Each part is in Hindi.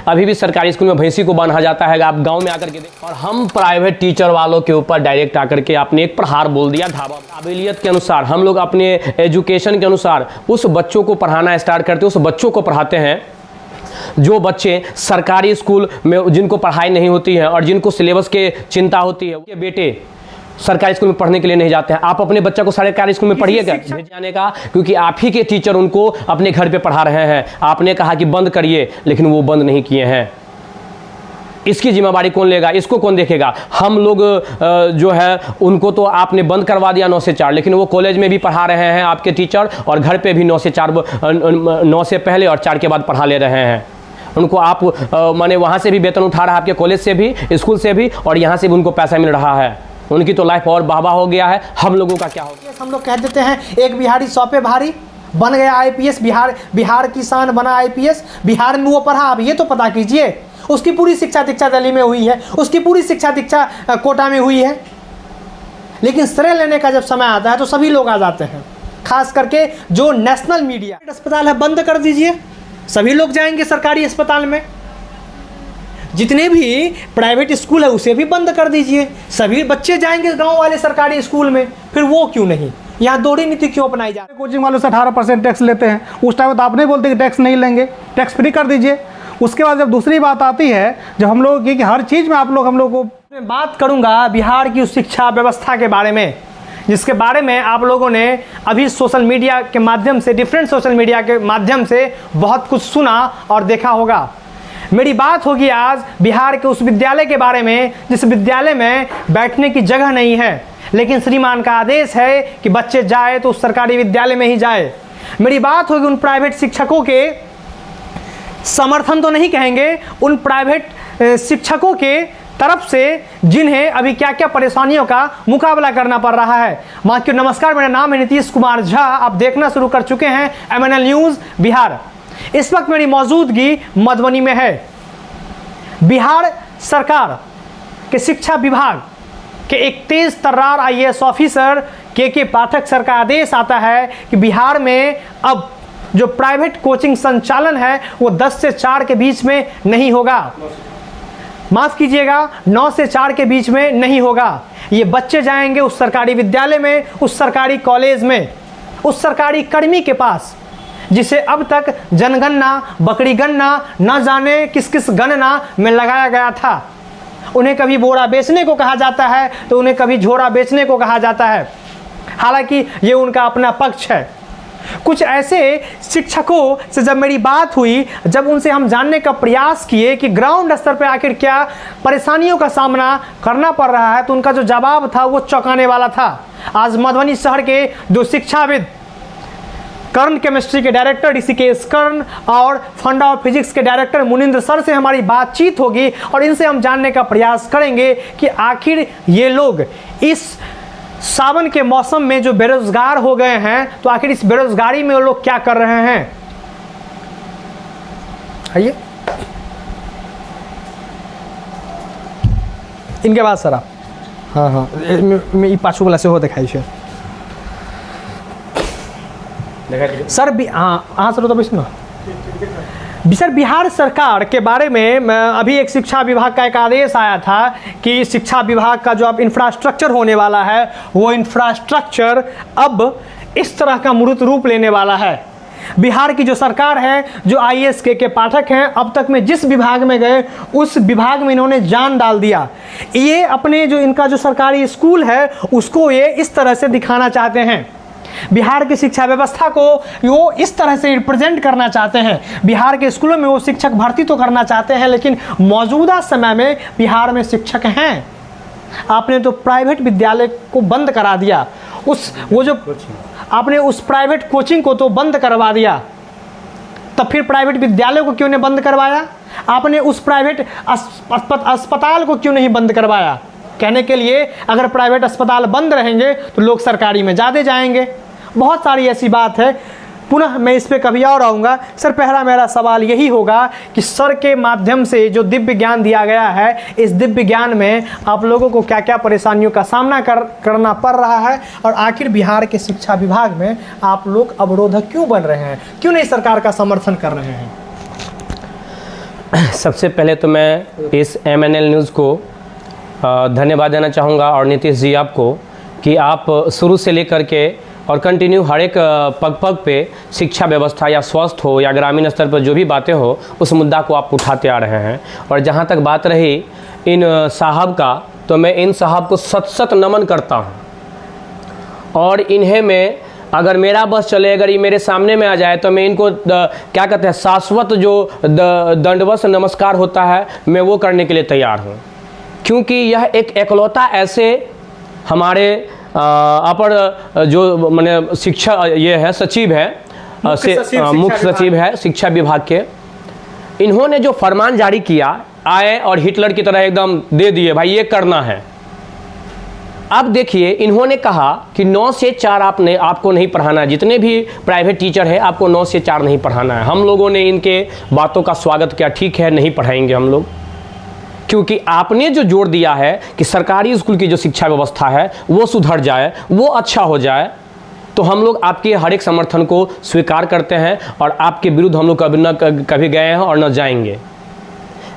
अभी भी सरकारी स्कूल में भैंसी को बांधा जाता है। आप गांव में आकर के देख, और हम प्राइवेट टीचर वालों के ऊपर डायरेक्ट आकर के आपने एक प्रहार बोल दिया। ढाबा काबिलियत के अनुसार हम लोग अपने एजुकेशन के अनुसार उस बच्चों को पढ़ाना स्टार्ट करते हैं, उस बच्चों को पढ़ाते हैं जो बच्चे सरकारी स्कूल में जिनको पढ़ाई नहीं होती है और जिनको सिलेबस के चिंता होती है, उनके बेटे सरकारी स्कूल में पढ़ने के लिए नहीं जाते हैं। आप अपने बच्चा को सरकारी स्कूल में पढ़िएगा भेज जाने का, क्योंकि आप ही के टीचर उनको अपने घर पे पढ़ा रहे हैं। आपने कहा कि बंद करिए, लेकिन वो बंद नहीं किए हैं। इसकी जिम्मेदारी कौन लेगा? इसको कौन देखेगा? हम लोग जो है उनको तो आपने बंद करवा दिया 9 से 4, लेकिन वो कॉलेज में भी पढ़ा रहे हैं आपके टीचर, और घर पे भी 9 से 4 9 से पहले और 4 के बाद पढ़ा ले रहे हैं। उनको आप माने वहाँ से भी वेतन उठा रहा है, आपके कॉलेज से भी, स्कूल से भी, और यहाँ से भी उनको पैसा मिल रहा है। उनकी तो लाइफ और बाबा हो गया है। हम लोगों का क्या हो गया? हम लोग कह देते हैं एक बिहारी 100 पे भारी, बन गया आईपीएस। बिहार की शान बना आईपीएस। बिहार में वो पढ़ा, अब ये तो पता कीजिए उसकी पूरी शिक्षा दीक्षा दिल्ली में हुई है, उसकी पूरी शिक्षा दीक्षा कोटा में हुई है। लेकिन श्रेय लेने का जब समय आता है तो सभी लोग आ जाते हैं, खास करके जो नेशनल मीडिया। अस्पताल है, बंद कर दीजिए, सभी लोग जाएंगे सरकारी अस्पताल में। जितने भी प्राइवेट स्कूल है उसे भी बंद कर दीजिए, सभी बच्चे जाएंगे गांव वाले सरकारी स्कूल में। फिर वो क्यों नहीं? यहाँ दोहरी नीति क्यों अपनाई जा रही है? कोचिंग वालों से 18% टैक्स लेते हैं, उस टाइम तो आप नहीं बोलते कि टैक्स नहीं लेंगे, टैक्स फ्री कर दीजिए। उसके बाद जब दूसरी बात आती है जब हम लोग की कि हर चीज़ में आप लोग हम लोग को, मैं बात करूँगा बिहार की उस शिक्षा व्यवस्था के बारे में जिसके बारे में आप लोगों ने अभी सोशल मीडिया के माध्यम से, डिफरेंट सोशल मीडिया के माध्यम से बहुत कुछ सुना और देखा होगा। मेरी बात होगी आज बिहार के उस विद्यालय के बारे में जिस विद्यालय में बैठने की जगह नहीं है, लेकिन श्रीमान का आदेश है कि बच्चे जाए तो उस सरकारी विद्यालय में ही जाए। मेरी बात होगी उन प्राइवेट शिक्षकों के समर्थन तो नहीं कहेंगे, उन प्राइवेट शिक्षकों के तरफ से जिन्हें अभी क्या क्या परेशानियों का मुकाबला करना पड़ रहा है। माँ नमस्कार, मेरा नाम है नीतीश कुमार झा। आप देखना शुरू कर चुके हैं MNL न्यूज़ बिहार। इस वक्त मेरी मौजूदगी मधुबनी में है। बिहार सरकार के शिक्षा विभाग के एक तेज तर्रार IAS ऑफिसर के पाठक सर का आदेश आता है कि बिहार में अब जो प्राइवेट कोचिंग संचालन है वो 10 से 4 के बीच में नहीं होगा। माफ कीजिएगा, 9 से 4 के बीच में नहीं होगा। ये बच्चे जाएंगे उस सरकारी विद्यालय में, उस सरकारी कॉलेज में, उस सरकारी कर्मी के पास जिसे अब तक जनगणना, बकरी गणना, न जाने किस किस गणना में लगाया गया था। उन्हें कभी बोरा बेचने को कहा जाता है तो उन्हें कभी झोरा बेचने को कहा जाता है। हालांकि ये उनका अपना पक्ष है। कुछ ऐसे शिक्षकों से जब मेरी बात हुई, जब उनसे हम जानने का प्रयास किए कि ग्राउंड स्तर पर आखिर क्या परेशानियों का सामना करना पड़ रहा है, तो उनका जो जवाब था वो चौंकाने वाला था। आज मधुबनी शहर के दो शिक्षाविद, कर्ण केमिस्ट्री के डायरेक्टर ऋषिकेश कर्ण और फंडा ऑफ फिजिक्स के डायरेक्टर मुनिंद्र सर से हमारी बातचीत होगी और इनसे हम जानने का प्रयास करेंगे कि आखिर ये लोग इस सावन के मौसम में जो बेरोजगार हो गए हैं, तो आखिर इस बेरोजगारी में वो लोग क्या कर रहे हैं। आइए इनके बाद सर आप, हाँ मैं पाछू वाला से हो दिखाई सर भी, हाँ सर तो सुनो सर। बिहार सरकार के बारे में अभी एक शिक्षा विभाग का एक आदेश आया था कि शिक्षा विभाग का जो अब इंफ्रास्ट्रक्चर होने वाला है वो इंफ्रास्ट्रक्चर अब इस तरह का मूर्त रूप लेने वाला है। बिहार की जो सरकार है, जो IAS के पाठक हैं, अब तक में जिस विभाग में गए उस विभाग में इन्होंने जान डाल दिया। ये अपने जो इनका जो सरकारी स्कूल है उसको ये इस तरह से दिखाना चाहते हैं। बिहार की शिक्षा व्यवस्था को वो इस तरह से रिप्रेजेंट करना चाहते हैं। बिहार के स्कूलों में वो शिक्षक भर्ती तो करना चाहते हैं, लेकिन मौजूदा समय में बिहार में शिक्षक हैं। आपने तो प्राइवेट विद्यालय को बंद करा दिया, आपने उस प्राइवेट कोचिंग को तो बंद करवा दिया, तब फिर प्राइवेट विद्यालय को क्यों नहीं बंद करवाया? आपने उस प्राइवेट अस्पताल को क्यों नहीं बंद करवाया? कहने के लिए अगर प्राइवेट अस्पताल बंद रहेंगे तो लोग सरकारी में ज़्यादा जाएंगे। बहुत सारी ऐसी बात है। पुनः मैं इस पे कभी और आऊँगा। सर पहला मेरा सवाल यही होगा कि सर के माध्यम से जो दिव्य ज्ञान दिया गया है, इस दिव्य ज्ञान में आप लोगों को क्या क्या परेशानियों का सामना करना पड़ रहा है, और आखिर बिहार के शिक्षा विभाग में आप लोग अवरोधक क्यों बन रहे हैं, क्यों नहीं सरकार का समर्थन कर रहे हैं? सबसे पहले तो मैं इस MNL न्यूज़ को धन्यवाद देना चाहूँगा और नीतीश जी आपको कि आप शुरू से लेकर के और कंटिन्यू हर एक पग पग पे शिक्षा व्यवस्था या स्वास्थ्य हो या ग्रामीण स्तर पर जो भी बातें हो उस मुद्दा को आप उठाते आ रहे हैं। और जहाँ तक बात रही इन साहब का, तो मैं इन साहब को सत सत नमन करता हूँ और इन्हें मैं, अगर मेरा बस चले, अगर ये मेरे सामने में आ जाए तो मैं इनको क्या कहते हैं, शाश्वत जो दंडवत नमस्कार होता है मैं वो करने के लिए तैयार हूँ, क्योंकि यह एक एकलौता ऐसे हमारे अपर जो मैंने शिक्षा ये है सचिव है, मुख्य सचिव है शिक्षा विभाग के, इन्होंने जो फरमान जारी किया आए और हिटलर की तरह एकदम दे दिए, भाई ये करना है। अब देखिए इन्होंने कहा कि 9 से 4 आपको नहीं पढ़ाना है, जितने भी प्राइवेट टीचर है आपको 9 से 4 नहीं पढ़ाना है। हम लोगों ने इनके बातों का स्वागत किया, ठीक है नहीं पढ़ाएंगे हम लोग, क्योंकि आपने जो जोर दिया है कि सरकारी स्कूल की जो शिक्षा व्यवस्था है वो सुधर जाए, वो अच्छा हो जाए, तो हम लोग आपके हर एक समर्थन को स्वीकार करते हैं और आपके विरुद्ध हम लोग कभी न कभी गए हैं और न जाएंगे।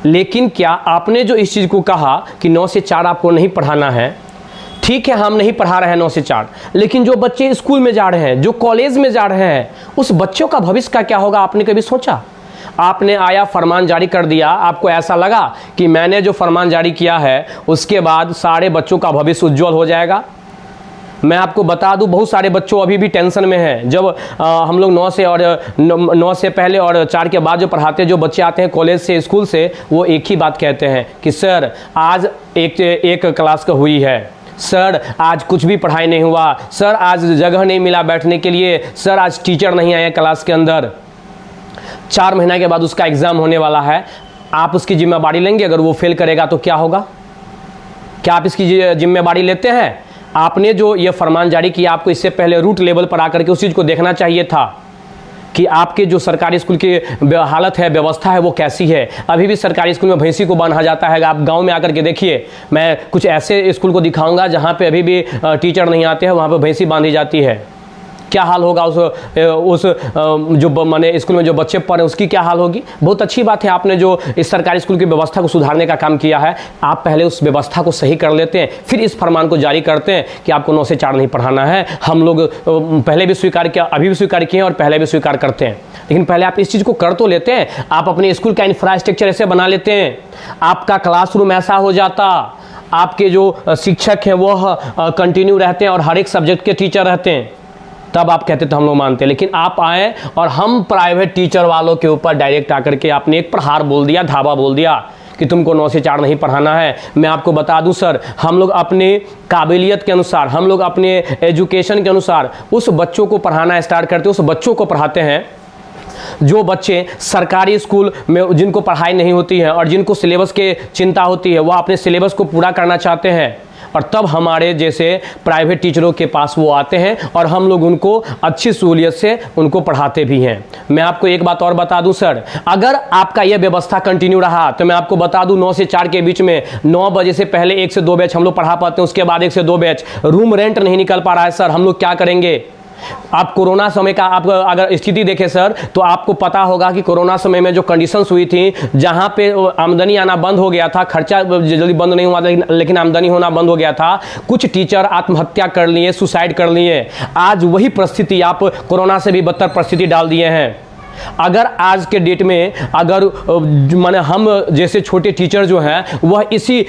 लेकिन क्या आपने जो इस चीज़ को कहा कि 9 से 4 आपको नहीं पढ़ाना है, ठीक है हम नहीं पढ़ा रहे हैं 9 से 4, लेकिन जो बच्चे स्कूल में जा रहे हैं, जो कॉलेज में जा रहे हैं, उस बच्चों का भविष्य का क्या होगा आपने कभी सोचा? आपने आया फरमान जारी कर दिया, आपको ऐसा लगा कि मैंने जो फरमान जारी किया है उसके बाद सारे बच्चों का भविष्य उज्जवल हो जाएगा। मैं आपको बता दूं बहुत सारे बच्चों अभी भी टेंशन में हैं। जब हम लोग 9 से पहले और 4 के बाद जो पढ़ाते हैं, जो बच्चे आते हैं कॉलेज से स्कूल से, वो एक ही बात कहते हैं कि सर आज एक क्लास का हुई है, सर आज कुछ भी पढ़ाई नहीं हुआ, सर आज जगह नहीं मिला बैठने के लिए, सर आज टीचर नहीं आए क्लास के अंदर। 4 महीना के बाद उसका एग्ज़ाम होने वाला है, आप उसकी जिम्मेदारी लेंगे? अगर वो फेल करेगा तो क्या होगा? क्या आप इसकी जिम्मेदारी लेते हैं? आपने जो ये फरमान जारी किया, आपको इससे पहले रूट लेवल पर आकर के उस चीज़ को देखना चाहिए था कि आपके जो सरकारी स्कूल की हालत है, व्यवस्था है, वो कैसी है। अभी भी सरकारी स्कूल में भैंसी को बांधा जाता है। आप गांव में आकर के देखिए, मैं कुछ ऐसे स्कूल को दिखाऊंगा जहां पे अभी भी टीचर नहीं आते हैं, वहां पे भैंसी बांधी जाती है। क्या हाल होगा उस जो माने स्कूल में जो बच्चे पढ़ रहे हैं उसकी क्या हाल होगी। बहुत अच्छी बात है आपने जो इस सरकारी स्कूल की व्यवस्था को सुधारने का काम किया है। आप पहले उस व्यवस्था को सही कर लेते हैं, फिर इस फरमान को जारी करते हैं कि आपको 9 से 4 नहीं पढ़ाना है। हम लोग पहले भी स्वीकार किया, अभी भी स्वीकार किए और पहले भी स्वीकार करते हैं, लेकिन पहले आप इस चीज़ को कर तो लेते हैं। आप अपने स्कूल का इंफ्रास्ट्रक्चर ऐसे बना लेते हैं, आपका क्लासरूम ऐसा हो जाता, आपके जो शिक्षक हैं वो कंटिन्यू रहते हैं और हर एक सब्जेक्ट के टीचर रहते हैं, तब आप कहते तो हम लोग मानते हैं। लेकिन आप आए और हम प्राइवेट टीचर वालों के ऊपर डायरेक्ट आकर के आपने एक प्रहार बोल दिया, धावा बोल दिया कि तुमको 9 से 4 नहीं पढ़ाना है। मैं आपको बता दूं सर, हम लोग अपने काबिलियत के अनुसार, हम लोग अपने एजुकेशन के अनुसार उस बच्चों को पढ़ाना स्टार्ट करते हैं, उस बच्चों को पढ़ाते हैं जो बच्चे सरकारी स्कूल में जिनको पढ़ाई नहीं होती है और जिनको सिलेबस के चिंता होती है, वह अपने सिलेबस को पूरा करना चाहते हैं, और तब हमारे जैसे प्राइवेट टीचरों के पास वो आते हैं और हम लोग उनको अच्छी सहूलियत से उनको पढ़ाते भी हैं। मैं आपको एक बात और बता दूं सर, अगर आपका यह व्यवस्था कंटिन्यू रहा तो मैं आपको बता दूं 9 से 4 के बीच में 9 बजे से पहले 1 से 2 बैच हम लोग पढ़ा पाते हैं, उसके बाद 1 से 2 बैच। रूम रेंट नहीं निकल पा रहा है सर, हम लोग क्या करेंगे? आप कोरोना समय का आप अगर स्थिति देखें सर, तो आपको पता होगा कि कोरोना समय में जो कंडीशंस हुई थी, जहां पे आमदनी आना बंद हो गया था, खर्चा जल्दी बंद नहीं हुआ था लेकिन आमदनी होना बंद हो गया था, कुछ टीचर आत्महत्या कर लिए, सुसाइड कर लिए। आज वही परिस्थिति आप कोरोना से भी बदतर परिस्थिति डाल दिए हैं। अगर आज के डेट में अगर माने हम जैसे छोटे टीचर जो हैं वह इसी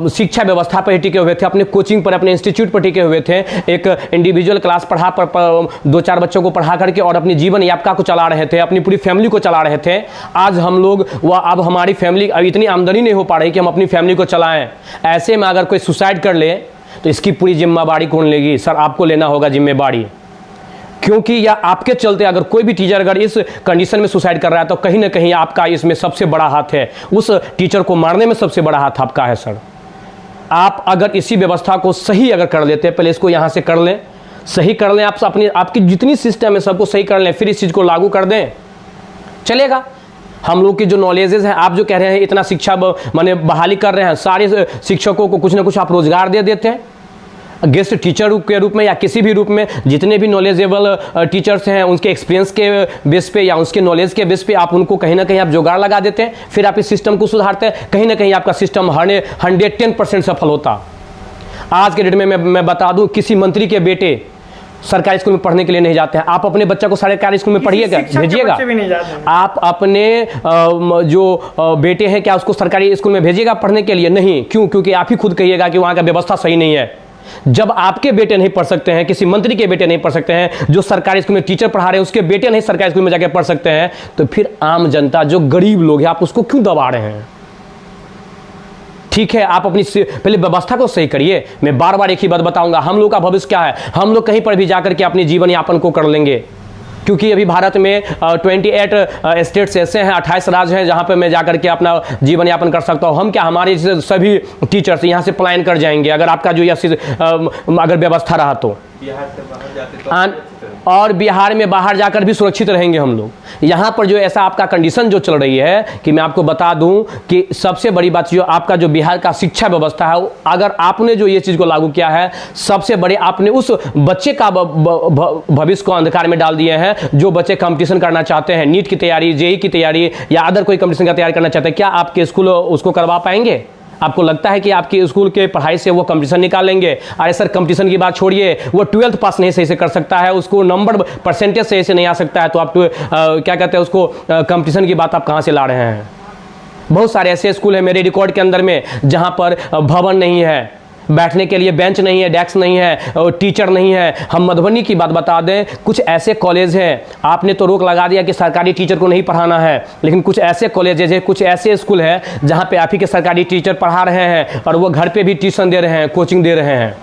शिक्षा व्यवस्था पर टिके हुए थे, अपने कोचिंग पर, अपने इंस्टीट्यूट पर टिके हुए थे, एक इंडिविजुअल क्लास पढ़ा पर 2-4 बच्चों को पढ़ा करके और अपनी जीवन यापका को चला रहे थे, अपनी पूरी फैमिली को चला रहे थे। आज हम लोग अब हमारी फैमिली, अब इतनी आमदनी नहीं हो पा रही कि हम अपनी फैमिली को चलाएं। ऐसे में अगर कोई सुसाइड कर ले तो इसकी पूरी जिम्मेदारी कौन लेगी? सर आपको लेना होगा जिम्मेदारी, क्योंकि या आपके चलते अगर कोई भी टीचर अगर इस कंडीशन में सुसाइड कर रहा है तो कहीं ना कहीं आपका इसमें सबसे बड़ा हाथ है, उस टीचर को मारने में सबसे बड़ा हाथ आपका है सर। आप अगर इसी व्यवस्था को सही अगर कर लेते हैं, पहले इसको यहाँ से कर लें, सही कर लें, आप अपनी आपकी जितनी सिस्टम है सबको सही कर लें, फिर इस चीज़ को लागू कर दें, चलेगा। हम लोग की जो नॉलेजेस हैं, आप जो कह रहे हैं इतना शिक्षा माने बहाली कर रहे हैं, सारे शिक्षकों को कुछ ना कुछ आप रोजगार दे देते हैं। गेस्ट टीचर के रूप में या किसी भी रूप में जितने भी नॉलेजेबल टीचर्स हैं उनके एक्सपीरियंस के बेस पे या उसके नॉलेज के बेस पे आप उनको कहीं ना कहीं आप जुगाड़ लगा देते हैं, फिर आप इस सिस्टम को सुधारते हैं, कहीं ना कहीं आपका सिस्टम 110% सफल होता। आज के डेट में मैं बता दूं, किसी मंत्री के बेटे सरकारी स्कूल में पढ़ने के लिए नहीं जाते हैं। आप अपने बच्चा को सरकारी स्कूल में पढ़िएगा, भेजिएगा? आप अपने जो बेटे हैं क्या उसको सरकारी स्कूल में भेजिएगा पढ़ने के लिए? नहीं। क्यों? क्योंकि आप ही खुद कहिएगा कि वहाँ का व्यवस्था सही नहीं है। जब आपके बेटे नहीं पढ़ सकते हैं, किसी मंत्री के बेटे नहीं पढ़ सकते हैं, जो सरकारी स्कूल में टीचर पढ़ा रहे हैं उसके बेटे नहीं सरकारी स्कूल में जाकर पढ़ सकते हैं, तो फिर आम जनता जो गरीब लोग हैं आप उसको क्यों दबा रहे हैं? ठीक है, आप अपनी पहले व्यवस्था को सही करिए। मैं बार बार एक ही बात बताऊंगा, हम लोग का भविष्य क्या है? हम लोग कहीं पर भी जाकर के अपने जीवन यापन को कर लेंगे, क्योंकि अभी भारत में 28 स्टेट्स ऐसे हैं, 28 राज्य हैं जहां पे मैं जाकर के अपना जीवन यापन कर सकता हूं। हम क्या, हमारे सभी टीचर्स यहां से पलायन कर जाएंगे अगर आपका जो अगर व्यवस्था रहा तो। बिहार से बाहर जाते तो और बिहार में बाहर जाकर भी सुरक्षित रहेंगे हम लोग। यहाँ पर जो ऐसा आपका कंडीशन जो चल रही है कि मैं आपको बता दूं कि सबसे बड़ी बात जो आपका जो बिहार का शिक्षा व्यवस्था है, अगर आपने जो ये चीज़ को लागू किया है, सबसे बड़े आपने उस बच्चे का भविष्य को अंधकार में डाल दिए हैं। जो बच्चे कंपटीशन करना चाहते हैं, नीट की तैयारी, जेई की तैयारी या अदर कोई कंपटीशन का तैयारी करना चाहते हैं, क्या आपके स्कूल उसको करवा पाएंगे? आपको लगता है कि आपके स्कूल के पढ़ाई से वो कंपटीशन निकालेंगे? अरे सर, कंपटीशन की बात छोड़िए, वो 12th पास नहीं सही से कर सकता है, उसको नंबर परसेंटेज सही से नहीं आ सकता है, तो आप क्या कहते हैं उसको, कंपटीशन की बात आप कहाँ से ला रहे हैं? बहुत सारे ऐसे स्कूल हैं मेरे रिकॉर्ड के अंदर में जहाँ पर भवन नहीं है, बैठने के लिए बेंच नहीं है, डेस्क नहीं है, टीचर नहीं है। हम मधुबनी की बात बता दें, कुछ ऐसे कॉलेज हैं, आपने तो रोक लगा दिया कि सरकारी टीचर को नहीं पढ़ाना है, लेकिन कुछ ऐसे कॉलेजेज हैं, कुछ ऐसे स्कूल हैं जहां पे आप ही के सरकारी टीचर पढ़ा रहे हैं और वो घर पे भी ट्यूशन दे रहे हैं, कोचिंग दे रहे हैं,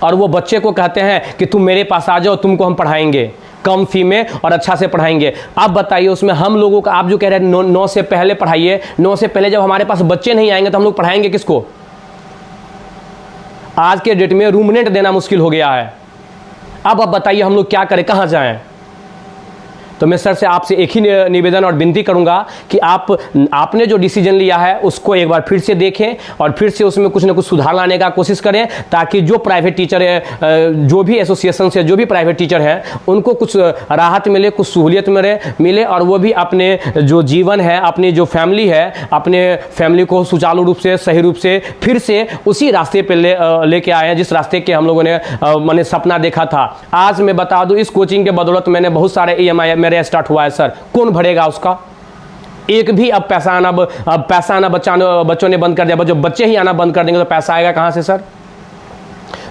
और वो बच्चे को कहते हैं कि तुम मेरे पास आ जाओ, तुमको हम पढ़ाएंगे कम फी में और अच्छा से पढ़ाएंगे। आप बताइए उसमें हम लोगों का, आप जो कह रहे हैं 9 से पहले पढ़ाइए, 9 से पहले जब हमारे पास बच्चे नहीं आएंगे तो हम लोग पढ़ाएंगे किसको? आज के डेट में रूम रेंट देना मुश्किल हो गया है। अब आप बताइए हम लोग क्या करें, कहाँ जाएं? तो मैं सर से आपसे एक ही निवेदन और विनती करूंगा कि आपने जो डिसीजन लिया है उसको एक बार फिर से देखें और फिर से उसमें कुछ ना कुछ सुधार लाने का कोशिश करें, ताकि जो प्राइवेट टीचर है, जो भी एसोसिएशन से जो भी प्राइवेट टीचर हैं, उनको कुछ राहत मिले, कुछ सहूलियत मिले और वो भी अपने जो जीवन है, अपनी जो फैमिली है, अपने फैमिली को सुचारू रूप से, सही रूप से फिर से उसी रास्ते पर लेके आए हैं जिस रास्ते के हम लोगों ने मैंने सपना देखा था। आज मैं बता दूं, इस कोचिंग के बदौलत मैंने बहुत सारे EMI मेरे स्टार्ट हुआ है सर। कौन भरेगा उसका? एक भी अब पैसा आना बच्चों ने बंद कर दिया। जब बच्चे ही आना बंद कर देंगे तो पैसा आएगा कहां से सर?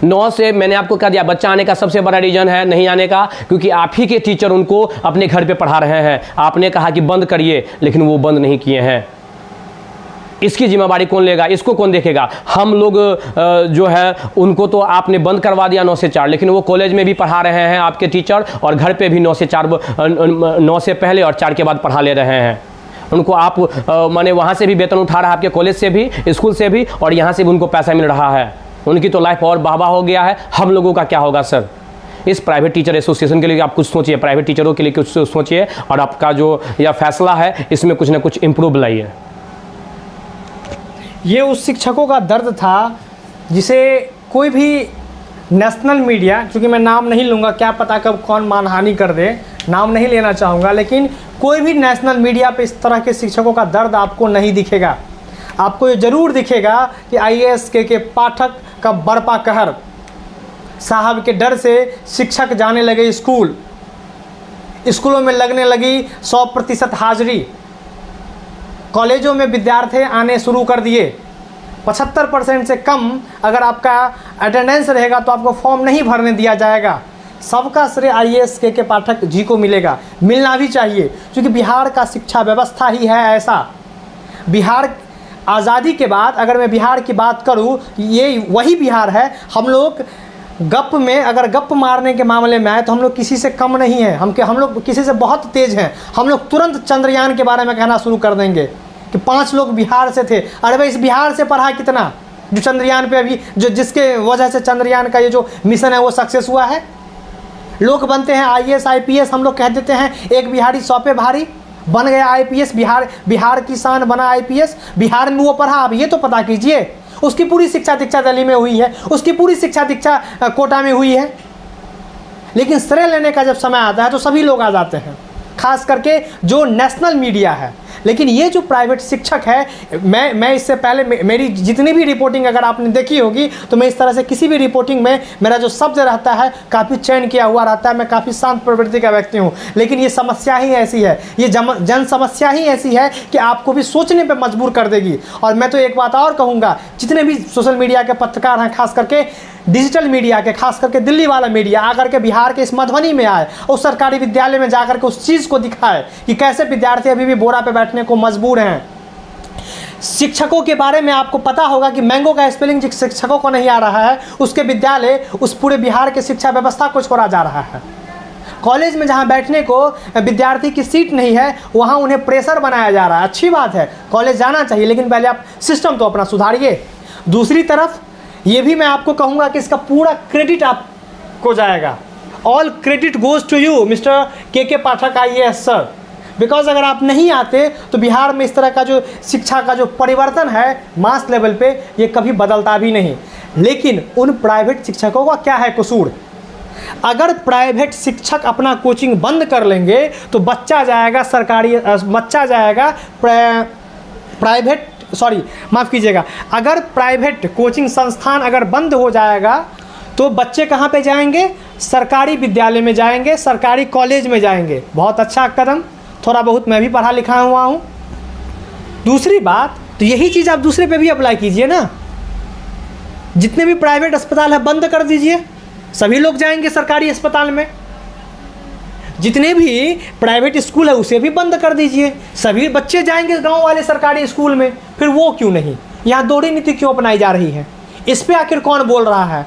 9 से मैंने आपको कह दिया, बच्चा आने का सबसे बड़ा रीजन है नहीं आने का, क्योंकि आप ही के टीचर उनको अपने घर पे पढ़ा रहे हैं। आपने कहा कि बंद करिए, लेकिन वो बंद नहीं किए हैं। इसकी जिम्मेवारी कौन लेगा? इसको कौन देखेगा? हम लोग जो है उनको तो आपने बंद करवा दिया 9 से 4, लेकिन वो कॉलेज में भी पढ़ा रहे हैं आपके टीचर और घर पे भी 9 से 4, 9 से पहले और 4 के बाद पढ़ा ले रहे हैं। उनको आप माने वहाँ से भी वेतन उठा रहा है, आपके कॉलेज से भी, स्कूल से भी, और यहाँ से भी उनको पैसा मिल रहा है। उनकी तो लाइफ और वाहवा हो गया है। हम लोगों का क्या होगा सर? इस प्राइवेट टीचर एसोसिएशन के लिए आप कुछ सोचिए, प्राइवेट टीचरों के लिए कुछ सोचिए और आपका जो यह फैसला है इसमें कुछ ना कुछ इम्प्रूव लाइए। ये उस शिक्षकों का दर्द था जिसे कोई भी नेशनल मीडिया, क्योंकि मैं नाम नहीं लूँगा, क्या पता कब कौन मानहानि कर दे, नाम नहीं लेना चाहूँगा, लेकिन कोई भी नेशनल मीडिया पे इस तरह के शिक्षकों का दर्द आपको नहीं दिखेगा। आपको ये ज़रूर दिखेगा कि IAS के पाठक का बरपा कहर, साहब के डर से शिक्षक जाने लगे स्कूलों में लगने लगी 100% हाजिरी, कॉलेजों में विद्यार्थी आने शुरू कर दिए। 75% से कम अगर आपका अटेंडेंस रहेगा तो आपको फॉर्म नहीं भरने दिया जाएगा। सबका श्रेय IAS के पाठक जी को मिलेगा, मिलना भी चाहिए, क्योंकि बिहार का शिक्षा व्यवस्था ही है ऐसा। बिहार आज़ादी के बाद अगर मैं बिहार की बात करूं, ये वही बिहार है। हम लोग गप में, अगर गप मारने के मामले में आए तो हम लोग किसी से कम नहीं हैं, हम लोग किसी से बहुत तेज़ हैं। हम लोग तुरंत चंद्रयान के बारे में कहना शुरू कर देंगे कि 5 लोग बिहार से थे। अरे भाई, इस बिहार से पढ़ा कितना जो चंद्रयान पे अभी जिसके वजह से चंद्रयान का ये जो मिशन है वो सक्सेस हुआ है। लोग बनते हैं IAS IPS, हम लोग कह देते हैं एक बिहारी 100 पे भारी, बन गया IPS। बिहार की शान बना IPS, बिहार में वो पढ़ा। अब ये तो पता कीजिए उसकी पूरी शिक्षा दीक्षा दिल्ली में हुई है, उसकी पूरी शिक्षा दीक्षा कोटा में हुई है। लेकिन श्रेय लेने का जब समय आता है तो सभी लोग आ जाते हैं, खास करके जो नेशनल मीडिया है। लेकिन ये जो प्राइवेट शिक्षक है, मैं इससे पहले मेरी जितनी भी रिपोर्टिंग अगर आपने देखी होगी तो मैं इस तरह से किसी भी रिपोर्टिंग में मेरा जो शब्द रहता है काफ़ी चयन किया हुआ रहता है। मैं काफ़ी शांत प्रवृत्ति का व्यक्ति हूँ, लेकिन ये समस्या ही ऐसी है, ये जन समस्या ही ऐसी है कि आपको भी सोचने पर मजबूर कर देगी। और मैं तो एक बात और कहूँगा, जितने भी सोशल मीडिया के पत्रकार हैं, खास करके डिजिटल मीडिया के, खास करके दिल्ली वाला मीडिया, आकर के बिहार के इस मधुबनी में आए और सरकारी विद्यालय में जाकर के उस चीज़ को दिखाए कि कैसे विद्यार्थी अभी भी बोरा पे बैठने को मजबूर हैं। शिक्षकों के बारे में आपको पता होगा कि मैंगो का स्पेलिंग जिस शिक्षकों को नहीं आ रहा है, उसके विद्यालय उस पूरे बिहार के शिक्षा व्यवस्था को छोड़ा जा रहा है। कॉलेज में जहाँ बैठने को विद्यार्थी की सीट नहीं है, वहाँ उन्हें प्रेशर बनाया जा रहा है। अच्छी बात है, कॉलेज जाना चाहिए, लेकिन पहले आप सिस्टम तो अपना सुधारिए। दूसरी तरफ ये भी मैं आपको कहूँगा कि इसका पूरा क्रेडिट आपको जाएगा। All credit goes to you mister K Pathak IAS sir, because अगर आप नहीं आते तो बिहार में इस तरह का जो शिक्षा का जो परिवर्तन है मास लेवल पे, ये कभी बदलता भी नहीं। लेकिन उन प्राइवेट शिक्षकों का क्या है कसूर? अगर प्राइवेट शिक्षक अपना कोचिंग बंद कर लेंगे तो बच्चा जाएगा सरकारी, बच्चा जाएगा प्राइवेट, सॉरी माफ़ कीजिएगा, अगर प्राइवेट कोचिंग संस्थान अगर बंद हो जाएगा तो बच्चे कहाँ पे जाएंगे? सरकारी विद्यालय में जाएंगे, सरकारी कॉलेज में जाएंगे। बहुत अच्छा कदम, थोड़ा बहुत मैं भी पढ़ा लिखा हुआ हूँ। दूसरी बात, तो यही चीज़ आप दूसरे पे भी अप्लाई कीजिए ना। जितने भी प्राइवेट अस्पताल है बंद कर दीजिए, सभी लोग जाएंगे सरकारी अस्पताल में। जितने भी प्राइवेट स्कूल है उसे भी बंद कर दीजिए, सभी बच्चे जाएंगे गांव वाले सरकारी स्कूल में। फिर वो क्यों नहीं? यहाँ दोहरी नीति क्यों अपनाई जा रही है? इस पे आखिर कौन बोल रहा है?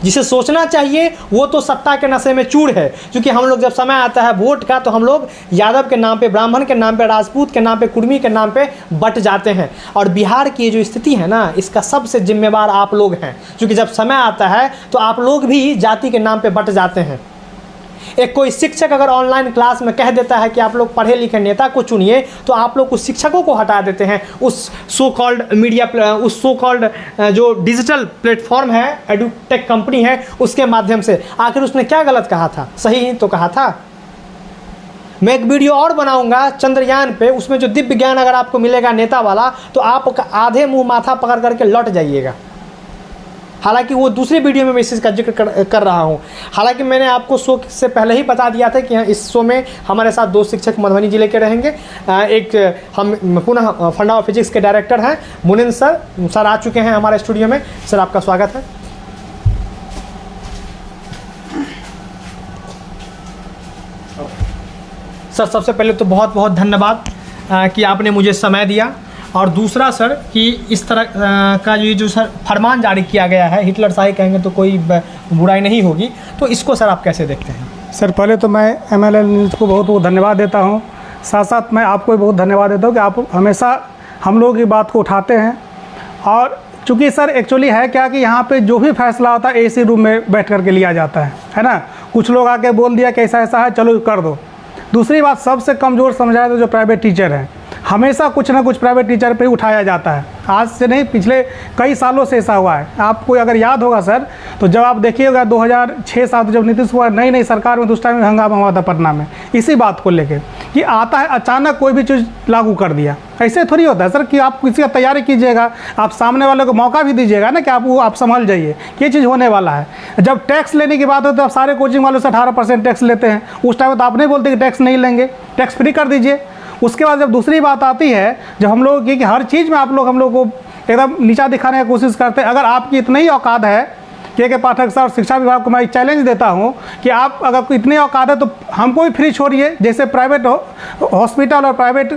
जिसे सोचना चाहिए वो तो सत्ता के नशे में चूर है। क्योंकि हम लोग जब समय आता है वोट का तो हम लोग यादव के नाम पे, ब्राह्मण के नाम पे, राजपूत के नाम पे, कुर्मी के नाम पे बट जाते हैं। और बिहार की जो स्थिति है ना, इसका सबसे जिम्मेवार आप लोग हैं। क्योंकि जब समय आता है तो आप लोग भी जाति के नाम पे बट जाते हैं। एक कोई शिक्षक अगर ऑनलाइन क्लास में कह देता है कि आप लोग पढ़े लिखे नेता को चुनिए, तो आप लोग उस शिक्षकों को हटा देते हैं उस सो कॉल्ड मीडिया, उस सो कॉल्ड जो डिजिटल प्लेटफॉर्म है, एडुटेक कंपनी है, उसके माध्यम से। आखिर उसने क्या गलत कहा था? सही ही तो कहा था। मैं एक वीडियो और बनाऊंगा चंद्रयान पे, उसमें जो दिव्य ज्ञान अगर आपको मिलेगा नेता वाला, तो आप आधे मुंह माथा पकड़ करके लौट जाइएगा। हालांकि वो दूसरे वीडियो में मैं इस चीज़ का जिक्र कर रहा हूँ। हालांकि मैंने आपको शो से पहले ही बता दिया था कि इस शो में हमारे साथ 2 शिक्षक मधुबनी जिले के रहेंगे। एक हम पुनः फंडा ऑफ फिजिक्स के डायरेक्टर हैं मुनिंद सर आ चुके हैं हमारे स्टूडियो में। सर आपका स्वागत है। सर सबसे पहले तो बहुत बहुत धन्यवाद कि आपने मुझे समय दिया। और दूसरा सर कि इस तरह का ये जो सर फरमान जारी किया गया है, हिटलर शाही कहेंगे तो कोई बुराई नहीं होगी, तो इसको सर आप कैसे देखते हैं? सर पहले तो मैं MLN न्यूज़ को बहुत बहुत धन्यवाद देता हूँ। साथ साथ मैं आपको भी बहुत धन्यवाद देता हूँ कि आप हमेशा हम लोगों की बात को उठाते हैं। और चूँकि सर एक्चुअली है क्या कि यहाँ पे जो भी फैसला होता है AC रूम में बैठ कर के लिया जाता है ना। कुछ लोग आके बोल दिया कि ऐसा ऐसा है, चलो कर दो। दूसरी बात, सबसे कमज़ोर समझाया तो जो प्राइवेट टीचर हैं, हमेशा कुछ ना कुछ प्राइवेट टीचर पे उठाया जाता है। आज से नहीं, पिछले कई सालों से ऐसा हुआ है। आपको अगर याद होगा सर, तो जब आप देखिएगा 2006-07 जब नीतीश कुमार नई सरकार में, तो उस टाइम में हंगामा हुआ था पटना में इसी बात को लेके कि आता है अचानक कोई भी चीज़ लागू कर दिया। ऐसे थोड़ी होता है सर कि आप किसी का तैयारी कीजिएगा, आप सामने वाले को मौका भी दीजिएगा ना कि आप संभल जाइए, ये चीज़ होने वाला है। जब टैक्स लेने की बात होती है तो सारे कोचिंग वालों से 18% टैक्स लेते हैं। उस टाइम तो आप नहीं बोलते कि टैक्स नहीं लेंगे, टैक्स फ्री कर दीजिए। उसके बाद जब दूसरी बात आती है, जब हम लोग की कि हर चीज़ में आप लोग हम लोग को एकदम नीचा दिखाने की कोशिश करते हैं। अगर आपकी इतनी ही औकात है, के पाठक साहब, शिक्षा विभाग को मैं चैलेंज देता हूं कि आप अगर इतनी औकात है तो हमको भी फ्री छोड़िए। जैसे प्राइवेट हॉस्पिटल और प्राइवेट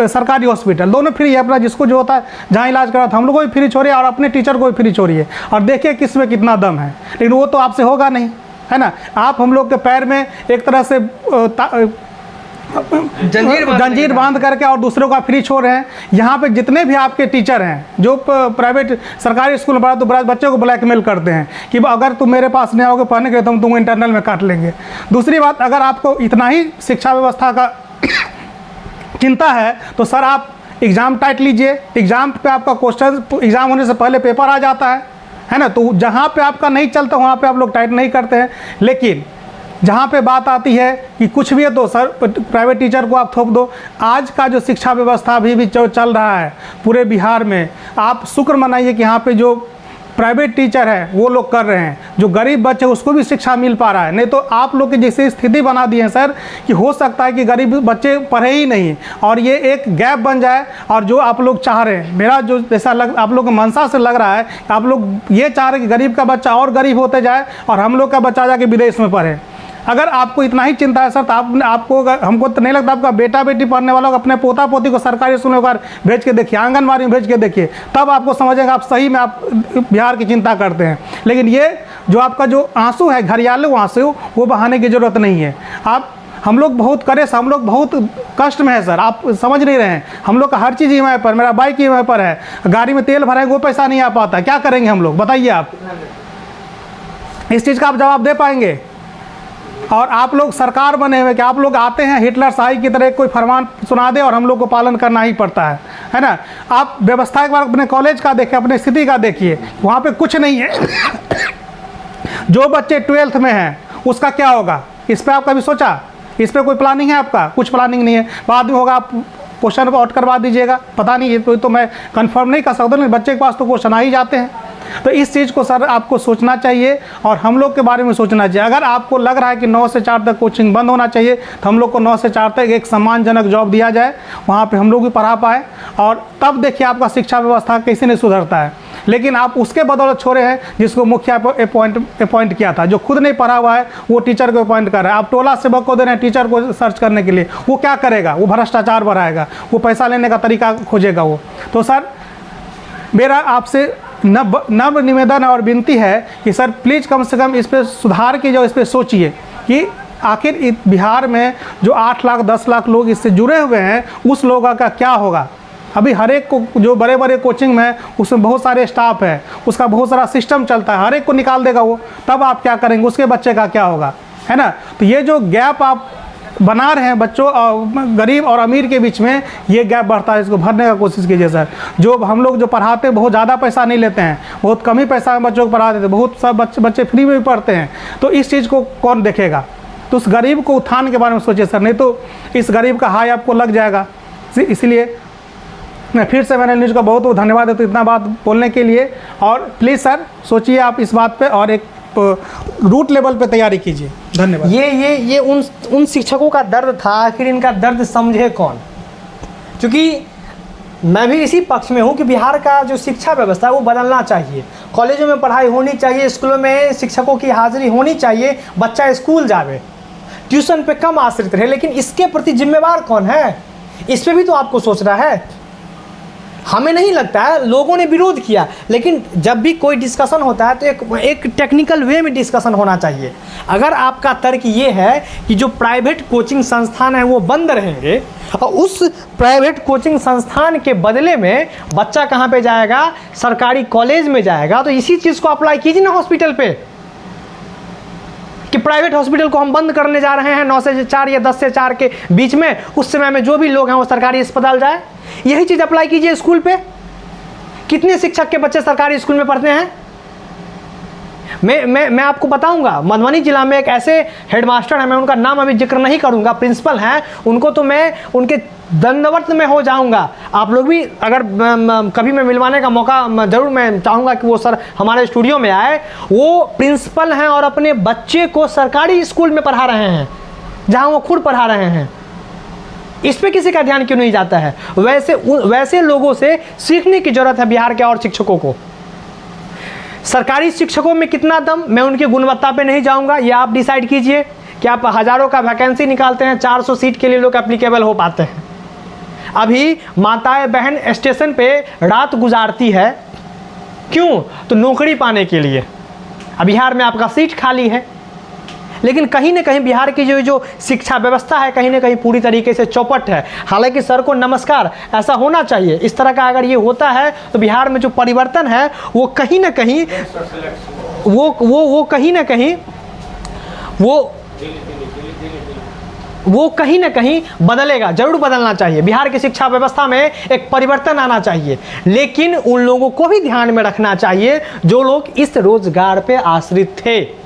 सरकारी हॉस्पिटल दोनों फ्री है, अपना जिसको जो होता है जहाँ इलाज करा था हम लोग को भी फ्री छोड़िए और अपने टीचर को भी फ्री छोड़िए, और देखिए किस में कितना दम है। लेकिन वो तो आपसे होगा नहीं, है ना। आप हम लोग के पैर में एक तरह से जंजीर बांध करके और दूसरों का फ्री छोड़ रहे हैं। यहाँ पे जितने भी आपके टीचर हैं जो प्राइवेट सरकारी स्कूल में पढ़ा, तो बच्चों को ब्लैकमेल करते हैं कि अगर तुम मेरे पास नहीं आओगे पढ़ने के लिए तो हम तुमको इंटरनल में काट लेंगे। दूसरी बात, अगर आपको इतना ही शिक्षा व्यवस्था का चिंता है तो सर आप एग्ज़ाम टाइट लीजिए, एग्ज़ाम पे आपका क्वेश्चन एग्ज़ाम होने से पहले पेपर आ जाता है ना। तो जहाँ पे आपका नहीं चलता वहाँ पे आप लोग टाइट नहीं करते हैं। लेकिन जहाँ पे बात आती है कि कुछ भी है तो सर प्राइवेट टीचर को आप थोप दो। आज का जो शिक्षा व्यवस्था अभी भी जो चल रहा है पूरे बिहार में, आप शुक्र मनाइए कि यहाँ पे जो प्राइवेट टीचर है वो लोग कर रहे हैं, जो गरीब बच्चे उसको भी शिक्षा मिल पा रहा है। नहीं तो आप लोग की जैसी स्थिति बना दी है सर कि हो सकता है कि गरीब बच्चे पढ़े ही नहीं और ये एक गैप बन जाए। और जो आप लोग चाह रहे हैं, मेरा जो जैसा आप लोग को मनसा से लग रहा है, आप लोग ये चाह रहे हैं कि गरीब का बच्चा और गरीब होते जाए और हम लोग का बच्चा जाके विदेश में पढ़े। अगर आपको इतना ही चिंता है सर तो आपको हमको तो नहीं लगता आपका बेटा बेटी पढ़ने वालों को अपने पोता पोती को सरकारी स्कूल में भेज के देखिए, आंगनबाड़ी में भेज के देखिए, तब आपको समझेंगे आप सही में आप बिहार की चिंता करते हैं। लेकिन ये जो आपका जो आंसू है, घरियालू आंसू, वो बहाने की ज़रूरत नहीं है। हम लोग बहुत करे, हम लोग बहुत कष्ट में है सर, आप समझ नहीं रहे हैं। हम लोग का हर चीज़ EMI पर, मेरा बाइक EMI पर है, गाड़ी में तेल भराएंगे वो पैसा नहीं आ पाता, क्या करेंगे हम लोग बताइए आप? इस चीज़ का आप जवाब दे पाएंगे? और आप लोग सरकार बने हुए कि आप लोग आते हैं हिटलर शाही की तरह कोई फरमान सुना दे और हम लोग को पालन करना ही पड़ता है ना। आप व्यवस्था एक बार अपने कॉलेज का देखिए, अपने स्थिति का देखिए, वहाँ पे कुछ नहीं है। जो बच्चे 12th में हैं उसका क्या होगा? इस पर आप कभी सोचा? इस पर कोई प्लानिंग है आपका? कुछ प्लानिंग नहीं है। बाद में होगा, आप क्वेश्चन आउट करवा दीजिएगा, पता नहीं, ये तो मैं कंफर्म नहीं कर सकता, लेकिन बच्चे के पास तो क्वेश्चन आ ही जाते हैं। तो इस चीज़ को सर आपको सोचना चाहिए और हम लोग के बारे में सोचना चाहिए। अगर आपको लग रहा है कि 9 से 4 तक कोचिंग बंद होना चाहिए तो हम लोग को 9 से 4 तक एक सम्मानजनक जॉब दिया जाए, वहाँ पे हम लोग भी पढ़ा पाए, और तब देखिए आपका शिक्षा व्यवस्था कैसे नहीं सुधरता है। लेकिन आप उसके बदौलत छोड़े हैं जिसको मुखिया अपॉइंट किया था, जो खुद नहीं पढ़ा हुआ है वो टीचर को अपॉइंट कर रहा है। आप टोला सेवक को दे रहे हैं टीचर को सर्च करने के लिए, वो क्या करेगा? वो भ्रष्टाचार बढ़ाएगा, वो पैसा लेने का तरीका खोजेगा वो। तो सर मेरा आपसे नम्र निवेदन और विनती है कि सर प्लीज़ कम से कम इस पर सुधार कीजिए, इस पर सोचिए कि आखिर बिहार में जो 8 लाख 10 लाख लोग इससे जुड़े हुए हैं उस लोगों का क्या होगा। अभी हर एक को, जो बड़े बड़े कोचिंग में उसमें बहुत सारे स्टाफ है, उसका बहुत सारा सिस्टम चलता है, हर एक को निकाल देगा वो, तब आप क्या करेंगे? उसके बच्चे का क्या होगा, है ना। तो ये जो गैप आप बना रहे हैं बच्चों और गरीब और अमीर के बीच में, ये गैप बढ़ता है, इसको भरने का कोशिश कीजिए सर। जो हम लोग जो पढ़ाते हैं बहुत ज़्यादा पैसा नहीं लेते हैं, बहुत कम ही पैसा में बच्चों को पढ़ा देते हैं, बहुत सब बच्चे फ्री में भी पढ़ते हैं। तो इस चीज़ को कौन देखेगा? तो उस गरीब को उत्थान के बारे में सोचिए सर, नहीं तो इस गरीब का हाई आपको लग जाएगा। इसलिए मैं फिर से मैंने न्यूज़ का बहुत बहुत धन्यवाद देता हूँ इतना बात बोलने के लिए। और प्लीज़ सर सोचिए आप इस बात पे और एक रूट लेवल पे तैयारी कीजिए। धन्यवाद। ये उन शिक्षकों का दर्द था, आखिर इनका दर्द समझे कौन? क्योंकि मैं भी इसी पक्ष में हूँ कि बिहार का जो शिक्षा व्यवस्था है वो बदलना चाहिए। कॉलेजों में पढ़ाई होनी चाहिए, स्कूलों में शिक्षकों की हाजिरी होनी चाहिए, बच्चा स्कूल जावे, ट्यूशन पे कम आश्रित रहे। लेकिन इसके प्रति जिम्मेवार कौन है? इस पर भी तो आपको सोचना है। हमें नहीं लगता है, लोगों ने विरोध किया, लेकिन जब भी कोई डिस्कशन होता है तो एक टेक्निकल वे में डिस्कशन होना चाहिए। अगर आपका तर्क ये है कि जो प्राइवेट कोचिंग संस्थान है वो बंद रहेंगे और उस प्राइवेट कोचिंग संस्थान के बदले में बच्चा कहाँ पे जाएगा? सरकारी कॉलेज में जाएगा। तो इसी चीज़ को अप्लाई कीजिए ना हॉस्पिटल पे, कि प्राइवेट हॉस्पिटल को हम बंद करने जा रहे हैं 9 से 4 या 10 से 4 के बीच में, उस समय में जो भी लोग हैं वो सरकारी अस्पताल जाए। यही चीज़ अप्लाई कीजिए स्कूल पे। कितने शिक्षक के बच्चे सरकारी स्कूल में पढ़ते हैं? मैं आपको बताऊंगा, मधुबनी जिला में एक ऐसे हेडमास्टर हैं, मैं उनका नाम अभी जिक्र नहीं करूंगा, प्रिंसिपल हैं, उनको तो मैं उनके दंडवत में हो जाऊंगा। आप लोग भी अगर कभी मैं मिलवाने का मौका जरूर मैं चाहूँगा कि वो सर हमारे स्टूडियो में आए। वो प्रिंसिपल हैं और अपने बच्चे को सरकारी स्कूल में पढ़ा रहे हैं जहाँ वो खुद पढ़ा रहे हैं। इस पे किसी का ध्यान क्यों नहीं जाता है? वैसे लोगों से सीखने की जरूरत है बिहार के और शिक्षकों को। सरकारी शिक्षकों में कितना दम, मैं उनकी गुणवत्ता पे नहीं जाऊंगा, ये आप डिसाइड कीजिए कि आप हज़ारों का वैकेंसी निकालते हैं, 400 सीट के लिए लोग एप्लीकेबल हो पाते हैं। अभी माताएं बहन स्टेशन पे रात गुजारती है, क्यों? तो नौकरी पाने के लिए। अब बिहार में आपका सीट खाली है, लेकिन कहीं ना कहीं बिहार की जो शिक्षा व्यवस्था है कहीं ना कहीं पूरी तरीके से चौपट है। हालांकि सर को नमस्कार, ऐसा होना चाहिए। इस तरह का अगर ये होता है तो बिहार में जो परिवर्तन है वो कहीं ना कहीं वो कहीं ना कहीं वो वो कहीं ना कहीं बदलेगा, जरूर बदलना चाहिए। बिहार की शिक्षा व्यवस्था में एक परिवर्तन आना चाहिए, लेकिन उन लोगों को भी ध्यान में रखना चाहिए जो लोग इस रोजगार पे आश्रित थे।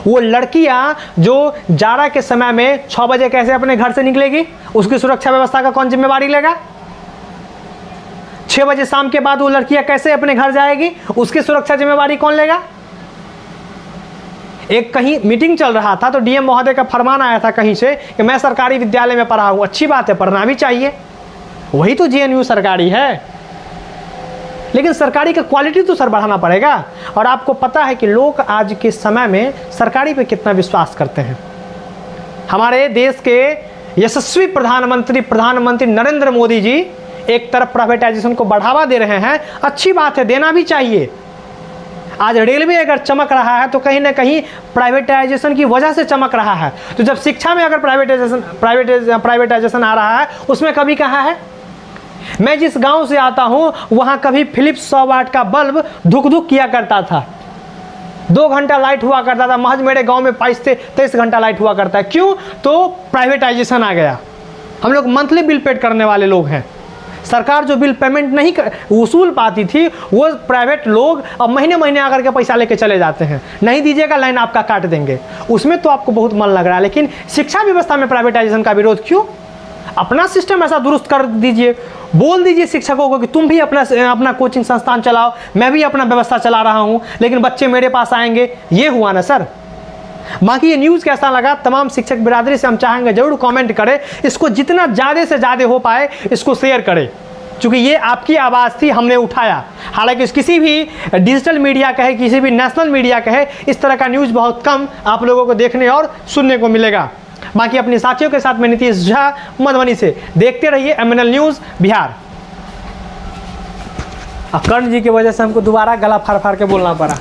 वो लड़कियां जो जाड़ा के समय में 6 बजे कैसे अपने घर से निकलेगी, उसकी सुरक्षा व्यवस्था का कौन जिम्मेवारी लेगा? 6 बजे शाम के बाद वो लड़कियां कैसे अपने घर जाएगी, उसकी सुरक्षा जिम्मेवारी कौन लेगा? एक कहीं मीटिंग चल रहा था तो डीएम महोदय का फरमान आया था कहीं से कि मैं सरकारी विद्यालय में पढ़ा हूं। अच्छी बात है, पढ़ना भी चाहिए, वही तो जेएनयू सरकारी है, लेकिन सरकारी का क्वालिटी तो सर बढ़ाना पड़ेगा। और आपको पता है कि लोग आज के समय में सरकारी पे कितना विश्वास करते हैं। हमारे देश के यशस्वी प्रधानमंत्री नरेंद्र मोदी जी एक तरफ प्राइवेटाइजेशन को बढ़ावा दे रहे हैं, अच्छी बात है, देना भी चाहिए। आज रेलवे अगर चमक रहा है तो कहीं ना कहीं प्राइवेटाइजेशन की वजह से चमक रहा है। तो जब शिक्षा में अगर प्राइवेटाइजेशन आ रहा है, उसमें कभी कहा है? मैं जिस गांव से आता हूं वहां कभी फिलिप्स 100 वाट का बल्ब धुक धुक किया करता था, 2 घंटा लाइट हुआ करता था। महज मेरे गांव में 23 घंटा लाइट हुआ करता है। क्यों? तो प्राइवेटाइजेशन आ गया। हम लोग मंथली बिल पेड करने वाले लोग हैं। सरकार जो बिल पेमेंट नहीं वसूल पाती थी, वो प्राइवेट लोग अब महीने महीने आकर के पैसा लेके चले जाते हैं। नहीं दीजिएगा, लाइन आपका काट देंगे। उसमें तो आपको बहुत मन लग रहा है, लेकिन शिक्षा व्यवस्था में प्राइवेटाइजेशन का विरोध क्यों? अपना सिस्टम ऐसा दुरुस्त कर दीजिए, बोल दीजिए शिक्षकों को कि तुम भी अपना कोचिंग संस्थान चलाओ, मैं भी अपना व्यवस्था चला रहा हूँ, लेकिन बच्चे मेरे पास आएंगे। ये हुआ ना सर। बाकी ये न्यूज़ कैसा लगा, तमाम शिक्षक बिरादरी से हम चाहेंगे जरूर कमेंट करें। इसको जितना ज़्यादा से ज़्यादा हो पाए इसको शेयर करें, क्योंकि ये आपकी आवाज़ थी, हमने उठाया। हालांकि किसी भी डिजिटल मीडिया कहे, किसी भी नेशनल मीडिया कहे, इस तरह का न्यूज़ बहुत कम आप लोगों को देखने और सुनने को मिलेगा। बाकी अपने साथियों के साथ मैं नीतीश झा, मधुबनी से। देखते रहिए MNL न्यूज़ बिहार। कर्ण जी की वजह से हमको दोबारा गला फाड़ फाड़ के बोलना पड़ा।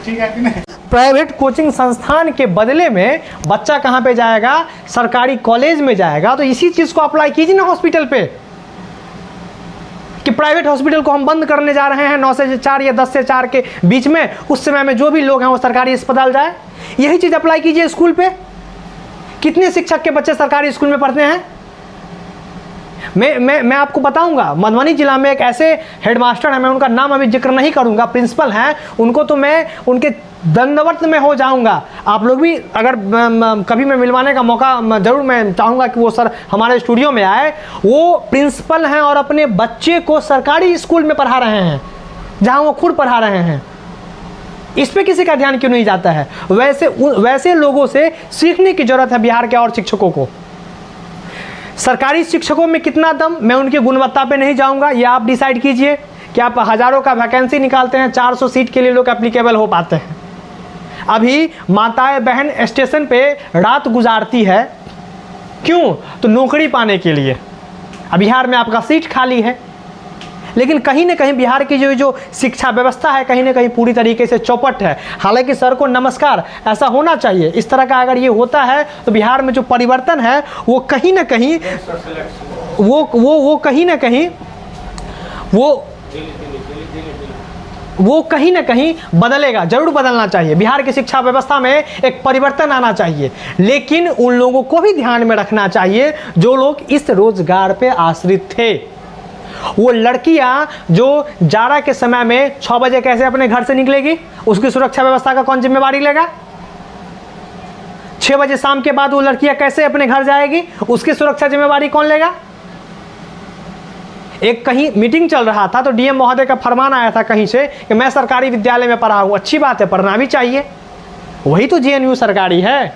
ठीक है कि नहीं? प्राइवेट कोचिंग संस्थान के बदले में बच्चा कहाँ पे जाएगा? सरकारी कॉलेज में जाएगा। तो इसी चीज़ को अप्लाई कीजिए ना हॉस्पिटल पे, कि प्राइवेट हॉस्पिटल को हम बंद करने जा रहे हैं 9 से 4 या 10 से 4 के बीच में। उस समय में जो भी लोग हैं वो सरकारी अस्पताल जाए। यही चीज़ अप्लाई कीजिए स्कूल पे। कितने शिक्षक के बच्चे सरकारी स्कूल में पढ़ते हैं? मैं आपको बताऊंगा, मधुबनी जिला में एक ऐसे हेडमास्टर हैं, मैं उनका नाम अभी जिक्र नहीं करूंगा, प्रिंसिपल हैं, उनको तो मैं उनके दंडवत में हो जाऊंगा। आप लोग भी अगर कभी मैं मिलवाने का मौका जरूर मैं चाहूँगा कि वो सर हमारे स्टूडियो में आए। वो प्रिंसिपल हैं और अपने बच्चे को सरकारी स्कूल में पढ़ा रहे हैं, जहाँ वो खुद पढ़ा रहे हैं। इस पे किसी का ध्यान क्यों नहीं जाता है? वैसे लोगों से सीखने की जरूरत है बिहार के और शिक्षकों को। सरकारी शिक्षकों में कितना दम, मैं उनकी गुणवत्ता पे नहीं जाऊंगा, ये आप डिसाइड कीजिए कि आप हज़ारों का वैकेंसी निकालते हैं, 400 सीट के लिए लोग एप्लीकेबल हो पाते हैं। अभी माताएं बहन स्टेशन पे रात गुजारती है, क्यों? तो नौकरी पाने के लिए। अब बिहार में आपका सीट खाली है, लेकिन कहीं ना कहीं बिहार की जो शिक्षा व्यवस्था है कहीं ना कहीं पूरी तरीके से चौपट है। हालांकि सर को नमस्कार, ऐसा होना चाहिए। इस तरह का अगर ये होता है तो बिहार में जो परिवर्तन है वो कहीं ना कहीं वो कहीं ना कहीं बदलेगा, जरूर बदलना चाहिए। बिहार की शिक्षा व्यवस्था में एक परिवर्तन आना चाहिए, लेकिन उन लोगों को भी ध्यान में रखना चाहिए जो लोग इस रोजगार पे आश्रित थे। वो लड़कियां जो जाड़ा के समय में 6 बजे कैसे अपने घर से निकलेगी, उसकी सुरक्षा व्यवस्था का कौन जिम्मेवारी लेगा? 6 बजे शाम के बाद वो लड़कियां कैसे अपने घर जाएगी, उसकी सुरक्षा जिम्मेवारी कौन लेगा? एक कहीं मीटिंग चल रहा था तो डीएम महोदय का फरमान आया था कहीं से कि मैं सरकारी विद्यालय में पढ़ा हूं। अच्छी बात है, पढ़ना भी चाहिए, वही तो जेएनयू सरकारी है।